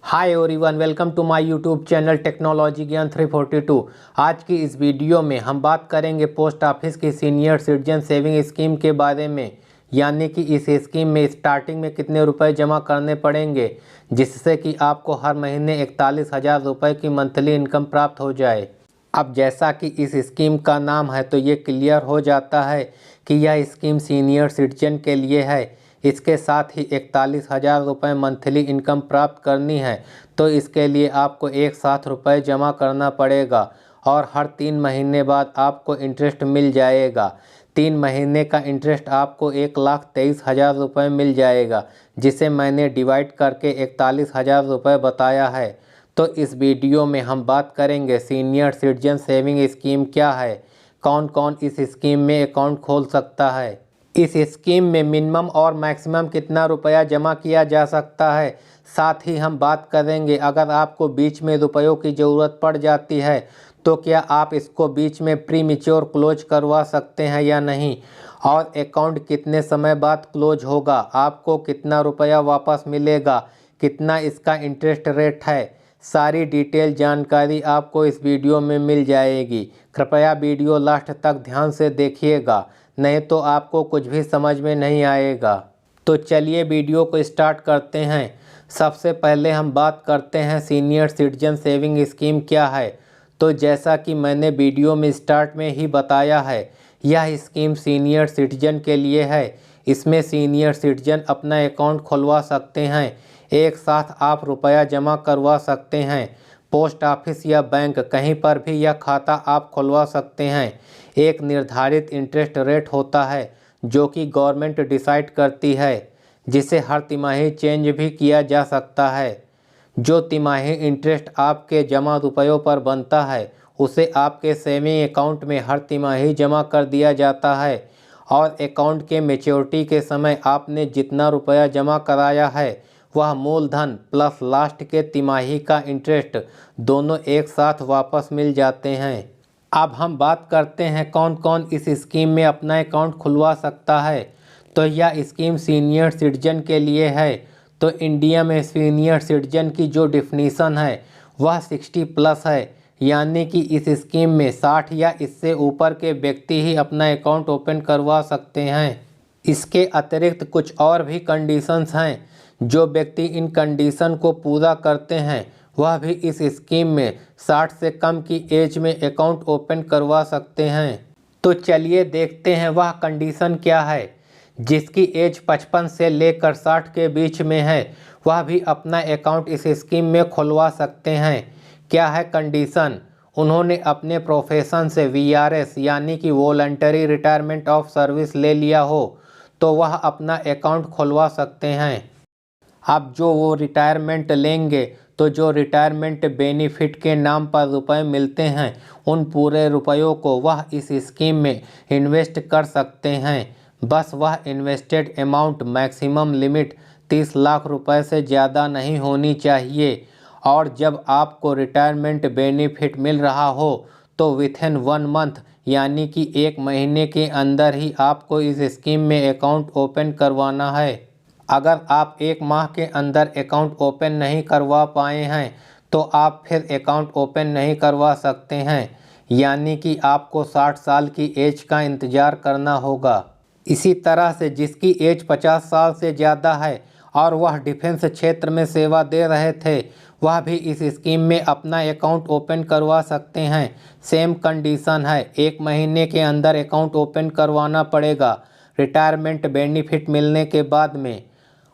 Hi everyone, welcome to my YouTube channel technology ज्ञान 342। आज की इस वीडियो में हम बात करेंगे पोस्ट ऑफिस की सीनियर सिटीजन सेविंग स्कीम के बारे में। यानी कि इस स्कीम में स्टार्टिंग में कितने रुपए जमा करने पड़ेंगे जिससे कि आपको हर महीने 41,000 रुपये की मंथली इनकम प्राप्त हो जाए। अब जैसा कि इस स्कीम का नाम है तो ये क्लियर हो जाता है कि यह स्कीम सीनियर सिटीजन के लिए है। इसके साथ ही 41,000 रुपये मंथली इनकम प्राप्त करनी है तो इसके लिए आपको एक साथ रुपये जमा करना पड़ेगा और हर 3 महीने बाद आपको इंटरेस्ट मिल जाएगा। 3 महीने का इंटरेस्ट आपको 1,23,000 रुपये मिल जाएगा, जिसे मैंने डिवाइड करके 41,000 रुपये बताया है। तो इस वीडियो में हम बात करेंगे सीनियर सिटीजन सेविंग स्कीम क्या है, कौन कौन इस स्कीम में अकाउंट खोल सकता है, इस स्कीम में मिनिमम और मैक्सिमम कितना रुपया जमा किया जा सकता है। साथ ही हम बात करेंगे अगर आपको बीच में रुपयों की ज़रूरत पड़ जाती है तो क्या आप इसको बीच में प्री मैच्योर क्लोज करवा सकते हैं या नहीं, और अकाउंट कितने समय बाद क्लोज होगा, आपको कितना रुपया वापस मिलेगा, कितना इसका इंटरेस्ट रेट है। सारी डिटेल जानकारी आपको इस वीडियो में मिल जाएगी। कृपया वीडियो लास्ट तक ध्यान से देखिएगा, नहीं तो आपको कुछ भी समझ में नहीं आएगा। तो चलिए वीडियो को स्टार्ट करते हैं। सबसे पहले हम बात करते हैं सीनियर सिटीजन सेविंग स्कीम क्या है। तो जैसा कि मैंने वीडियो में स्टार्ट में ही बताया है, यह स्कीम सीनियर सिटीजन के लिए है। इसमें सीनियर सिटीजन अपना अकाउंट खुलवा सकते हैं, एक साथ आप रुपया जमा करवा सकते हैं। पोस्ट ऑफिस या बैंक कहीं पर भी यह खाता आप खुलवा सकते हैं। एक निर्धारित इंटरेस्ट रेट होता है जो कि गवर्नमेंट डिसाइड करती है, जिसे हर तिमाही चेंज भी किया जा सकता है। जो तिमाही इंटरेस्ट आपके जमा रुपयों पर बनता है उसे आपके सेविंग अकाउंट में हर तिमाही जमा कर दिया जाता है, और अकाउंट के मैच्योरिटी के समय आपने जितना रुपया जमा कराया है वह मूलधन प्लस लास्ट के तिमाही का इंटरेस्ट दोनों एक साथ वापस मिल जाते हैं। अब हम बात करते हैं कौन कौन इस स्कीम में अपना अकाउंट खुलवा सकता है। तो यह स्कीम सीनियर सिटीजन के लिए है। तो इंडिया में सीनियर सिटीजन की जो डिफिनीसन है वह 60 प्लस है, यानी कि इस स्कीम में 60 या इससे ऊपर के व्यक्ति ही अपना अकाउंट ओपन करवा सकते हैं। इसके अतिरिक्त कुछ और भी कंडीशंस हैं। जो व्यक्ति इन कंडीशन को पूरा करते हैं वह भी इस स्कीम में 60 से कम की एज में अकाउंट ओपन करवा सकते हैं। तो चलिए देखते हैं वह कंडीशन क्या है। जिसकी एज 55 से लेकर 60 के बीच में है वह भी अपना अकाउंट इस स्कीम में खुलवा सकते हैं। क्या है कंडीशन? उन्होंने अपने प्रोफेशन से VRS यानी कि वॉलंटरी रिटायरमेंट ऑफ सर्विस ले लिया हो तो वह अपना अकाउंट खुलवा सकते हैं। अब जो वो रिटायरमेंट लेंगे तो जो रिटायरमेंट बेनिफिट के नाम पर रुपए मिलते हैं उन पूरे रुपयों को वह इस स्कीम में इन्वेस्ट कर सकते हैं। बस वह invested amount maximum limit 30 lakh रुपए से ज़्यादा नहीं होनी चाहिए, और जब आपको रिटायरमेंट बेनिफिट मिल रहा हो तो विथिन 1 मंथ यानी कि 1 महीने के अंदर ही आपको इस स्कीम में अकाउंट ओपन करवाना है। अगर आप 1 माह के अंदर अकाउंट ओपन नहीं करवा पाए हैं तो आप फिर अकाउंट ओपन नहीं करवा सकते हैं, यानी कि आपको 60 साल की एज का इंतज़ार करना होगा। इसी तरह से जिसकी एज 50 साल से ज़्यादा है और वह डिफेंस क्षेत्र में सेवा दे रहे थे वह भी इस स्कीम में अपना अकाउंट ओपन करवा सकते हैं। सेम कंडीशन है, 1 महीने के अंदर अकाउंट ओपन करवाना पड़ेगा रिटायरमेंट बेनिफिट मिलने के बाद में।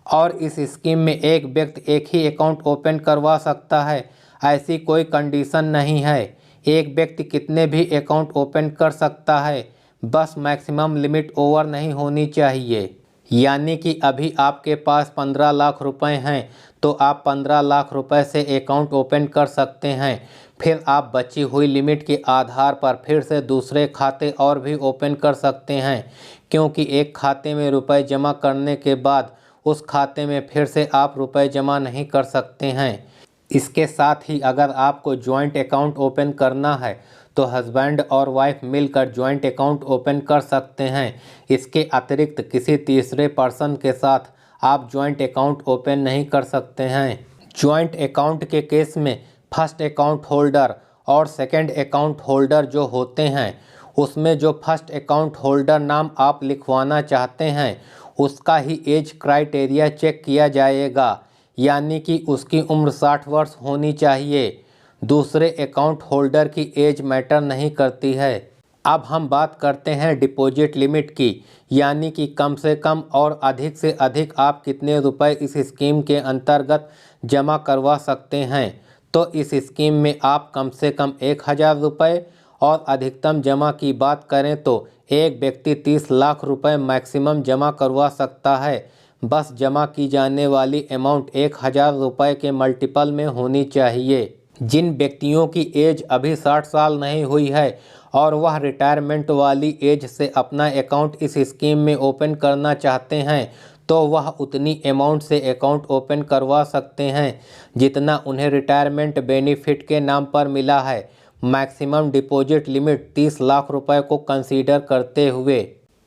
और इस स्कीम में एक व्यक्ति एक ही अकाउंट ओपन करवा सकता है, ऐसी कोई कंडीशन नहीं है। एक व्यक्ति कितने भी अकाउंट ओपन कर सकता है, बस मैक्सिमम लिमिट ओवर नहीं होनी चाहिए। यानी कि अभी आपके पास 15 लाख रुपए हैं तो आप 15 लाख रुपए से अकाउंट ओपन कर सकते हैं। फिर आप बची हुई लिमिट के आधार पर फिर से दूसरे खाते और भी ओपन कर सकते हैं, क्योंकि एक खाते में रुपए जमा करने के बाद उस खाते में फिर से आप रुपए जमा नहीं कर सकते हैं। इसके साथ ही अगर आपको जॉइंट अकाउंट ओपन करना है तो हस्बैंड और वाइफ मिलकर जॉइंट अकाउंट ओपन कर सकते हैं। इसके अतिरिक्त किसी तीसरे पर्सन के साथ आप जॉइंट अकाउंट ओपन नहीं कर सकते हैं। जॉइंट अकाउंट के केस में फर्स्ट अकाउंट होल्डर और सेकंड अकाउंट होल्डर जो होते हैं, उसमें जो फर्स्ट अकाउंट होल्डर नाम आप लिखवाना चाहते हैं उसका ही एज क्राइटेरिया चेक किया जाएगा, यानी कि उसकी उम्र 60 वर्ष होनी चाहिए। दूसरे अकाउंट होल्डर की एज मैटर नहीं करती है। अब हम बात करते हैं डिपॉजिट लिमिट की, यानी कि कम से कम और अधिक से अधिक आप कितने रुपए इस स्कीम के अंतर्गत जमा करवा सकते हैं। तो इस स्कीम में आप कम से कम 1000 रुपये और अधिकतम जमा की बात करें तो एक व्यक्ति 30 लाख रुपए मैक्सिमम जमा करवा सकता है। बस जमा की जाने वाली अमाउंट 1000 रुपये के मल्टीपल में होनी चाहिए। जिन व्यक्तियों की एज अभी 60 साल नहीं हुई है और वह रिटायरमेंट वाली एज से अपना अकाउंट इस स्कीम में ओपन करना चाहते हैं तो वह उतनी अमाउंट से अकाउंट ओपन करवा सकते हैं जितना उन्हें रिटायरमेंट बेनिफिट के नाम पर मिला है। मैक्सिमम डिपॉजिट लिमिट 30 लाख रुपए को कंसीडर करते हुए,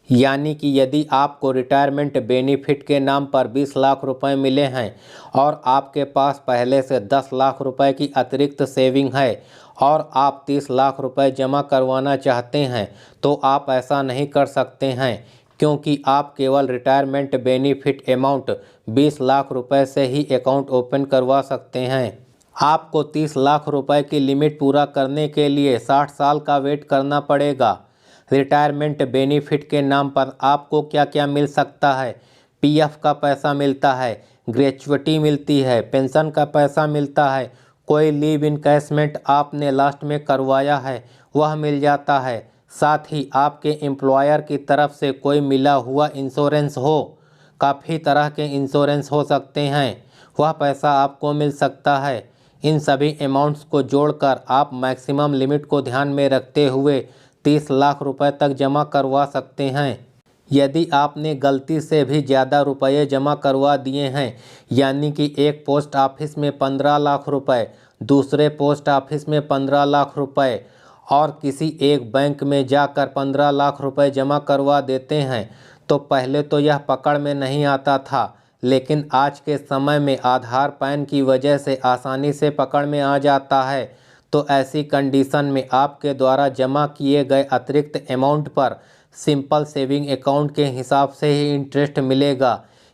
यानी कि यदि आपको रिटायरमेंट बेनिफिट के नाम पर 20 लाख रुपए मिले हैं और आपके पास पहले से 10 लाख रुपए की अतिरिक्त सेविंग है और आप 30 लाख रुपए जमा करवाना चाहते हैं तो आप ऐसा नहीं कर सकते हैं, क्योंकि आप केवल रिटायरमेंट बेनिफिट अमाउंट 20 लाख रुपए से ही अकाउंट ओपन करवा सकते हैं। आपको 30 लाख रुपए की लिमिट पूरा करने के लिए 60 साल का वेट करना पड़ेगा। रिटायरमेंट बेनिफिट के नाम पर आपको क्या क्या मिल सकता है? पीएफ का पैसा मिलता है, ग्रेच्युटी मिलती है, पेंशन का पैसा मिलता है, कोई लीव इनकैशमेंट आपने लास्ट में करवाया है वह मिल जाता है, साथ ही आपके एम्प्लॉयर की तरफ से कोई मिला हुआ इंश्योरेंस हो, काफ़ी तरह के इंश्योरेंस हो सकते हैं, वह पैसा आपको मिल सकता है। इन सभी अमाउंट्स को जोड़कर आप मैक्सिमम लिमिट को ध्यान में रखते हुए 30 लाख रुपए तक जमा करवा सकते हैं। यदि आपने गलती से भी ज़्यादा रुपये जमा करवा दिए हैं, यानी कि एक पोस्ट ऑफिस में 15 लाख रुपए, दूसरे पोस्ट ऑफिस में 15 लाख रुपए और किसी एक बैंक में जाकर 15 लाख रुपए जमा करवा देते हैं, तो पहले तो यह पकड़ में नहीं आता था, लेकिन आज के समय में आधार पैन की वजह से आसानी से पकड़ में आ जाता है। तो ऐसी कंडीशन में आपके द्वारा जमा किए गए अतिरिक्त अमाउंट पर सिंपल सेविंग अकाउंट के हिसाब से ही इंटरेस्ट मिलेगा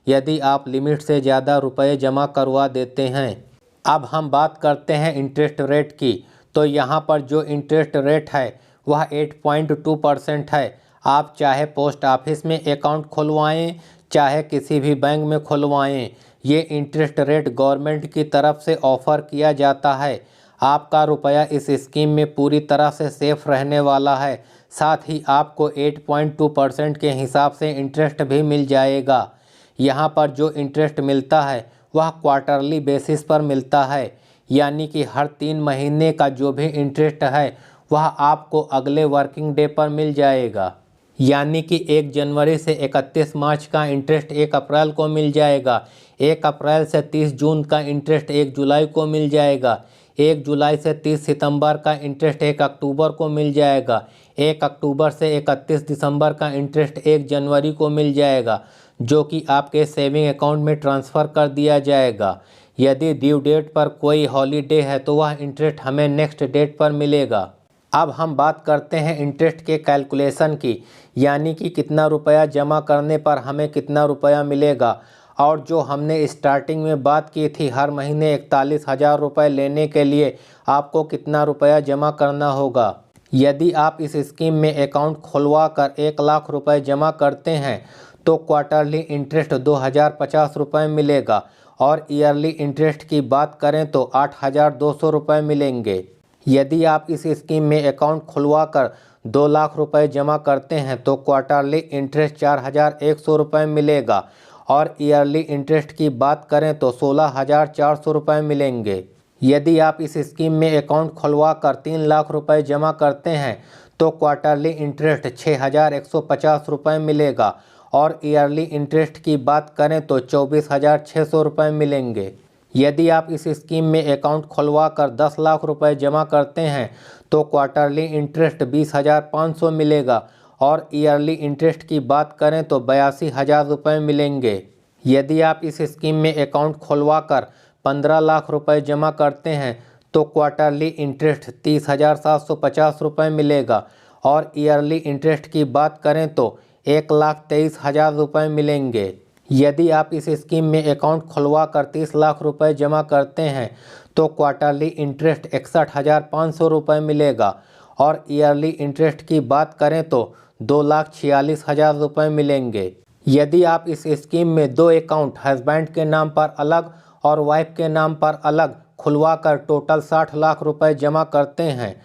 यदि आप लिमिट से ज़्यादा रुपए जमा करवा देते हैं। अब हम बात करते हैं इंटरेस्ट रेट की। तो यहाँ पर जो इंटरेस्ट रेट है वह 8.2% है। आप चाहे पोस्ट ऑफिस में अकाउंट खुलवाएं चाहे किसी भी बैंक में खुलवाएं, ये इंटरेस्ट रेट गवर्नमेंट की तरफ से ऑफ़र किया जाता है। आपका रुपया इस स्कीम में पूरी तरह से सेफ रहने वाला है, साथ ही आपको 8.2% के हिसाब से इंटरेस्ट भी मिल जाएगा। यहाँ पर जो इंटरेस्ट मिलता है वह क्वार्टरली बेसिस पर मिलता है, यानी कि हर 3 महीने का जो भी इंटरेस्ट है वह आपको अगले वर्किंग डे पर मिल जाएगा। यानी कि 1 जनवरी से 31 मार्च का इंटरेस्ट 1 अप्रैल को मिल जाएगा, 1 अप्रैल से 30 जून का इंटरेस्ट 1 जुलाई को मिल जाएगा, 1 जुलाई से 30 सितंबर का इंटरेस्ट 1 अक्टूबर को मिल जाएगा, 1 अक्टूबर से 31 दिसंबर का इंटरेस्ट 1 जनवरी को मिल जाएगा, जो कि आपके सेविंग अकाउंट में ट्रांसफ़र कर दिया जाएगा। यदि ड्यू डेट पर कोई हॉलीडे है तो वह इंटरेस्ट हमें नेक्स्ट डेट पर मिलेगा। अब हम बात करते हैं इंटरेस्ट के कैलकुलेशन की, यानी कि कितना रुपया जमा करने पर हमें कितना रुपया मिलेगा। और जो हमने स्टार्टिंग में बात की थी हर महीने 41,000 रुपये लेने के लिए आपको कितना रुपया जमा करना होगा। यदि आप इस स्कीम में अकाउंट खुलवा कर 1 लाख रुपये जमा करते हैं तो क्वार्टरली इंटरेस्ट 2,050 रुपये मिलेगा और ईयरली इंटरेस्ट की बात करें तो 8,200 रुपये मिलेंगे। यदि आप इस स्कीम में अकाउंट खुलवा कर 2 लाख रुपए जमा करते हैं तो क्वार्टरली इंटरेस्ट 4,100 रुपये मिलेगा और ईयरली इंटरेस्ट की बात करें तो 16,400 रुपये मिलेंगे। यदि आप इस स्कीम में अकाउंट खुलवा कर 3 लाख रुपए जमा करते हैं तो क्वार्टरली इंटरेस्ट 6,150 रुपये मिलेगा और ईयरली इंटरेस्ट की बात करें तो 24,600 रुपये मिलेंगे। यदि आप इस स्कीम में अकाउंट खुलवा कर 10 लाख रुपए जमा करते हैं तो क्वार्टरली इंटरेस्ट 20,500 मिलेगा और ईयरली इंटरेस्ट की बात करें तो 82,000 रुपये मिलेंगे। यदि आप इस स्कीम में अकाउंट खुलवा कर 15 लाख रुपए जमा करते हैं तो क्वार्टरली इंटरेस्ट 30,750 रुपये मिलेगा और ईयरली इंटरेस्ट की बात करें तो 1,23,000 रुपये मिलेंगे। यदि आप इस स्कीम में अकाउंट खुलवा कर 30 लाख रुपए जमा करते हैं तो क्वार्टरली इंटरेस्ट 61,500 रुपये मिलेगा और ईयरली इंटरेस्ट की बात करें तो 2,46,000 रुपये मिलेंगे। यदि आप इस स्कीम में 2 अकाउंट हस्बैंड के नाम पर अलग और वाइफ के नाम पर अलग खुलवा कर टोटल 60 लाख रुपए जमा करते हैं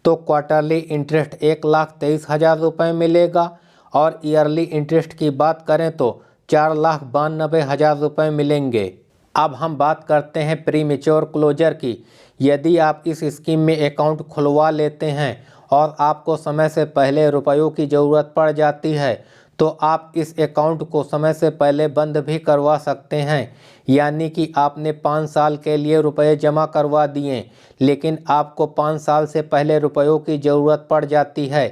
तो क्वार्टरली इंटरेस्ट 1,23,000 रुपये मिलेगा और ईयरली इंटरेस्ट की बात करें तो 4,92,000 रुपये मिलेंगे। अब हम बात करते हैं प्री मैच्योर क्लोजर की। यदि आप इस स्कीम में अकाउंट खुलवा लेते हैं और आपको समय से पहले रुपयों की ज़रूरत पड़ जाती है तो आप इस अकाउंट को समय से पहले बंद भी करवा सकते हैं। यानी कि आपने 5 साल के लिए रुपए जमा करवा दिए लेकिन आपको 5 साल से पहले रुपयों की ज़रूरत पड़ जाती है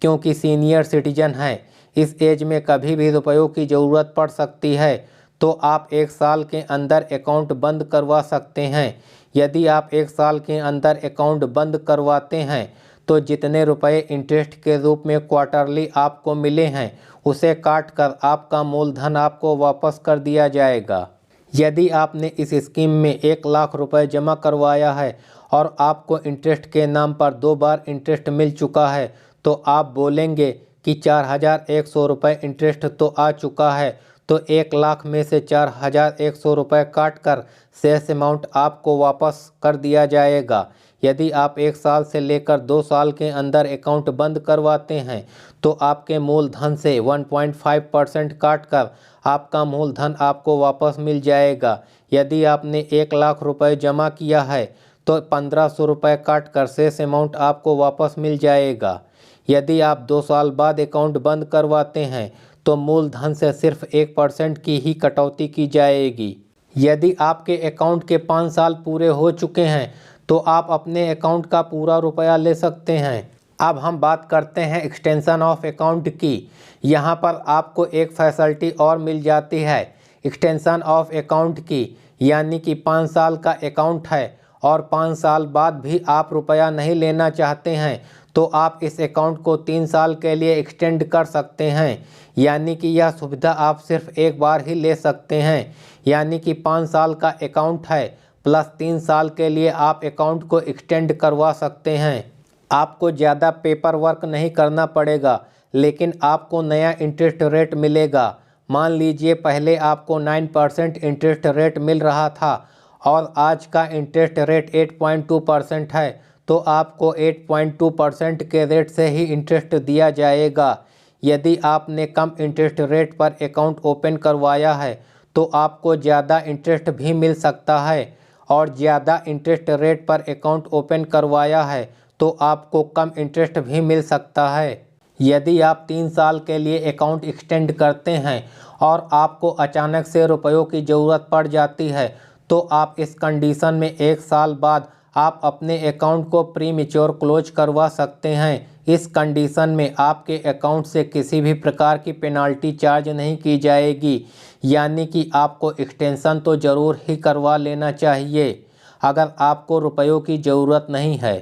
क्योंकि सीनियर सिटीजन हैं, इस एज में कभी भी रुपयों की ज़रूरत पड़ सकती है तो आप 1 साल के अंदर अकाउंट बंद करवा सकते हैं। यदि आप 1 साल के अंदर अकाउंट बंद करवाते हैं तो जितने रुपए इंटरेस्ट के रूप में क्वार्टरली आपको मिले हैं उसे काट कर आपका मूलधन आपको वापस कर दिया जाएगा। यदि आपने इस स्कीम में 1 लाख रुपए जमा करवाया है और आपको इंटरेस्ट के नाम पर 2 बार इंटरेस्ट मिल चुका है तो आप बोलेंगे कि 4,100 रुपये इंटरेस्ट तो आ चुका है तो 1 लाख में से 4,100 रुपये काट कर शेष अमाउंट आपको वापस कर दिया जाएगा। यदि आप 1 साल से लेकर 2 साल के अंदर अकाउंट बंद करवाते हैं तो आपके मूलधन से 1.5% काट कर आपका मूलधन आपको वापस मिल जाएगा। यदि आपने 1 लाख रुपए जमा किया है तो 1,500 रुपये काट कर शेष अमाउंट आपको वापस मिल जाएगा। यदि आप 2 साल बाद अकाउंट बंद करवाते हैं तो मूलधन से सिर्फ 1% की ही कटौती की जाएगी। यदि आपके अकाउंट के 5 साल पूरे हो चुके हैं तो आप अपने अकाउंट का पूरा रुपया ले सकते हैं। अब हम बात करते हैं एक्सटेंशन ऑफ अकाउंट की। यहाँ पर आपको एक फैसिलिटी और मिल जाती है एक्सटेंशन ऑफ अकाउंट की, यानी कि 5 साल का अकाउंट है और 5 साल बाद भी आप रुपया नहीं लेना चाहते हैं तो आप इस अकाउंट को 3 साल के लिए एक्सटेंड कर सकते हैं। यानी कि यह सुविधा आप सिर्फ एक बार ही ले सकते हैं। यानी कि 5 साल का अकाउंट है प्लस 3 साल के लिए आप अकाउंट को एक्सटेंड करवा सकते हैं। आपको ज़्यादा पेपर वर्क नहीं करना पड़ेगा लेकिन आपको नया इंटरेस्ट रेट मिलेगा। मान लीजिए पहले आपको 9% इंटरेस्ट रेट मिल रहा था और आज का इंटरेस्ट रेट 8.2% है तो आपको 8.2% के रेट से ही इंटरेस्ट दिया जाएगा। यदि आपने कम इंटरेस्ट रेट पर अकाउंट ओपन करवाया है तो आपको ज़्यादा इंटरेस्ट भी मिल सकता है और ज़्यादा इंटरेस्ट रेट पर अकाउंट ओपन करवाया है तो आपको कम इंटरेस्ट भी मिल सकता है। यदि आप 3 साल के लिए अकाउंट एक्सटेंड करते हैं और आपको अचानक से रुपयों की ज़रूरत पड़ जाती है तो आप इस कंडीशन में 1 साल बाद आप अपने अकाउंट को प्री मैच्योर क्लोज करवा सकते हैं। इस कंडीशन में आपके अकाउंट से किसी भी प्रकार की पेनाल्टी चार्ज नहीं की जाएगी। यानी कि आपको एक्सटेंशन तो ज़रूर ही करवा लेना चाहिए अगर आपको रुपयों की ज़रूरत नहीं है।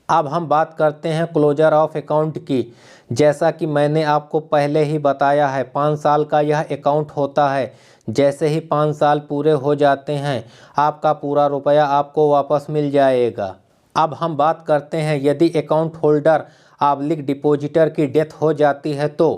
अब हम बात करते हैं क्लोजर ऑफ अकाउंट की। जैसा कि मैंने आपको पहले ही बताया है 5 साल का यह अकाउंट होता है। जैसे ही 5 साल पूरे हो जाते हैं आपका पूरा रुपया आपको वापस मिल जाएगा। अब हम बात करते हैं यदि अकाउंट होल्डर आब्लिक डिपॉजिटर की डेथ हो जाती है तो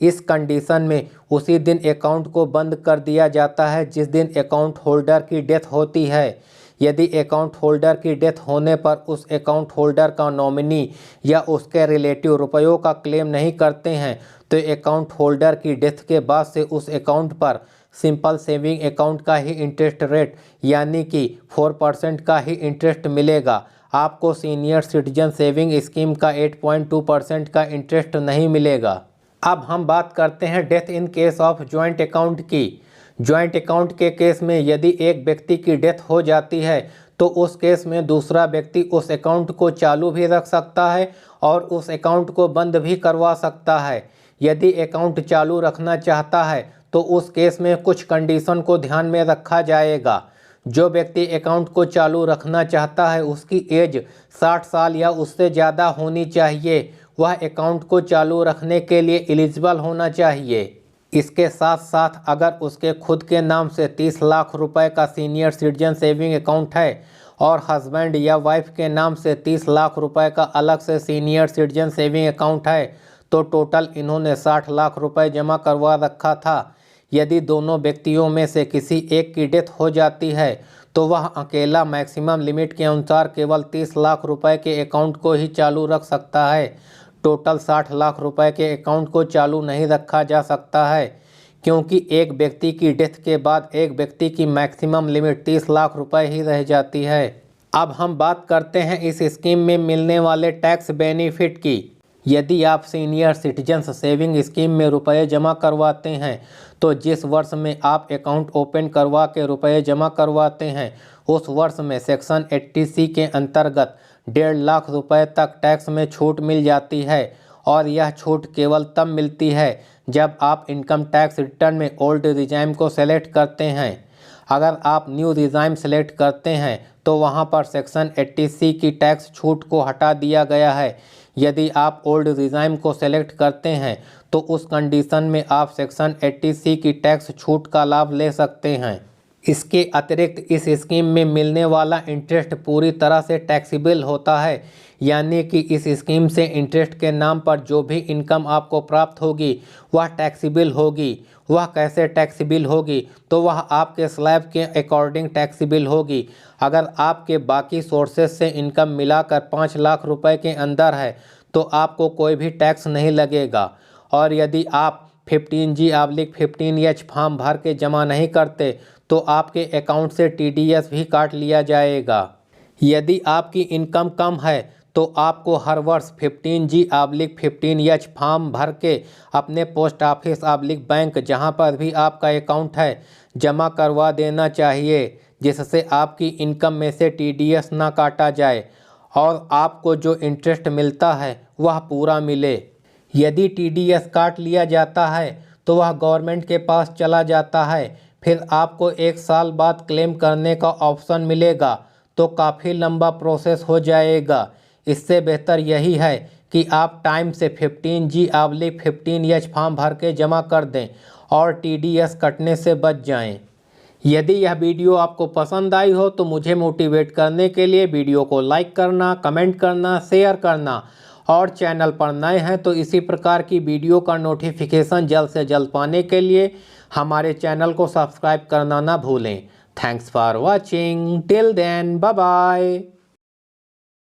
इस कंडीशन में उसी दिन अकाउंट को बंद कर दिया जाता है जिस दिन अकाउंट होल्डर की डेथ होती है। यदि अकाउंट होल्डर की डेथ होने पर उस अकाउंट होल्डर का नॉमिनी या उसके रिलेटिव रुपयों का क्लेम नहीं करते हैं तो अकाउंट होल्डर की डेथ के बाद से उस अकाउंट पर सिंपल सेविंग अकाउंट का ही इंटरेस्ट रेट यानी कि 4% का ही इंटरेस्ट मिलेगा। आपको सीनियर सिटीजन सेविंग स्कीम का 8.2% का इंटरेस्ट नहीं मिलेगा। अब हम बात करते हैं death in case of joint account की। जॉइंट अकाउंट के केस में यदि एक व्यक्ति की डेथ हो जाती है तो उस केस में दूसरा व्यक्ति उस अकाउंट को चालू भी रख सकता है और उस अकाउंट को बंद भी करवा सकता है। यदि अकाउंट चालू रखना चाहता है तो उस केस में कुछ कंडीशन को ध्यान में रखा जाएगा। जो व्यक्ति अकाउंट को चालू रखना चाहता है उसकी एज 60 साल या उससे ज़्यादा होनी चाहिए। वह अकाउंट को चालू रखने के लिए एलिजिबल होना चाहिए। इसके साथ साथ अगर उसके खुद के नाम से 30 लाख रुपए का सीनियर सिटीजन सेविंग अकाउंट है और हस्बैंड या वाइफ के नाम से 30 लाख रुपए का अलग से सीनियर सिटीजन सेविंग अकाउंट है तो टोटल इन्होंने 60 लाख रुपए जमा करवा रखा था। यदि दोनों व्यक्तियों में से किसी एक की डेथ हो जाती है तो वह अकेला मैक्सिमम लिमिट के अनुसार केवल 30 लाख रुपए के अकाउंट को ही चालू रख सकता है। टोटल 60 लाख रुपए के अकाउंट को चालू नहीं रखा जा सकता है क्योंकि एक व्यक्ति की डेथ के बाद एक व्यक्ति की मैक्सिमम लिमिट 30 लाख रुपए ही रह जाती है। अब हम बात करते हैं इस स्कीम में मिलने वाले टैक्स बेनिफिट की। यदि आप सीनियर सिटीजन्स सेविंग स्कीम में रुपए जमा करवाते हैं तो जिस वर्ष में आप अकाउंट ओपन करवा के रुपए जमा करवाते हैं उस वर्ष में सेक्शन 80C के अंतर्गत 1.5 लाख रुपए तक टैक्स में छूट मिल जाती है और यह छूट केवल तब मिलती है जब आप इनकम टैक्स रिटर्न में ओल्ड रिजाइम को सेलेक्ट करते हैं। अगर आप न्यू रिजाइम सेलेक्ट करते हैं तो वहां पर सेक्शन 80C की टैक्स छूट को हटा दिया गया है। यदि आप ओल्ड रिजाइम को सेलेक्ट करते हैं तो उस कंडीशन में आप सेक्शन 80C की टैक्स छूट का लाभ ले सकते हैं। इसके अतिरिक्त इस स्कीम में मिलने वाला इंटरेस्ट पूरी तरह से टैक्सेबल होता है, यानी कि इस स्कीम से इंटरेस्ट के नाम पर जो भी इनकम आपको प्राप्त होगी वह टैक्सेबल होगी। वह कैसे टैक्सेबल होगी तो वह आपके स्लैब के अकॉर्डिंग टैक्सेबल होगी। अगर आपके बाकी सोर्सेज से इनकम मिलाकर 5 लाख रुपए के अंदर है तो आपको कोई भी टैक्स नहीं लगेगा। और यदि आप 15G/15H फॉर्म भर के जमा नहीं करते तो आपके अकाउंट से TDS भी काट लिया जाएगा। यदि आपकी इनकम कम है तो आपको हर वर्ष 15G/15H फॉर्म भर के अपने पोस्ट ऑफिस/बैंक जहां पर भी आपका अकाउंट है जमा करवा देना चाहिए, जिससे आपकी इनकम में से TDS ना काटा जाए और आपको जो इंटरेस्ट मिलता है वह पूरा मिले। यदि TDS काट लिया जाता है तो वह गवर्नमेंट के पास चला जाता है, फिर आपको 1 साल बाद क्लेम करने का ऑप्शन मिलेगा तो काफ़ी लंबा प्रोसेस हो जाएगा। इससे बेहतर यही है कि आप टाइम से 15G/15H फॉर्म भर के जमा कर दें और TDS कटने से बच जाएं। यदि यह वीडियो आपको पसंद आई हो तो मुझे मोटिवेट करने के लिए वीडियो को लाइक करना, कमेंट करना, शेयर करना और चैनल पर नए हैं तो इसी प्रकार की वीडियो का नोटिफिकेशन जल्द से जल्द पाने के लिए हमारे चैनल को सब्सक्राइब करना ना भूलें। Thanks for watching, till then bye bye.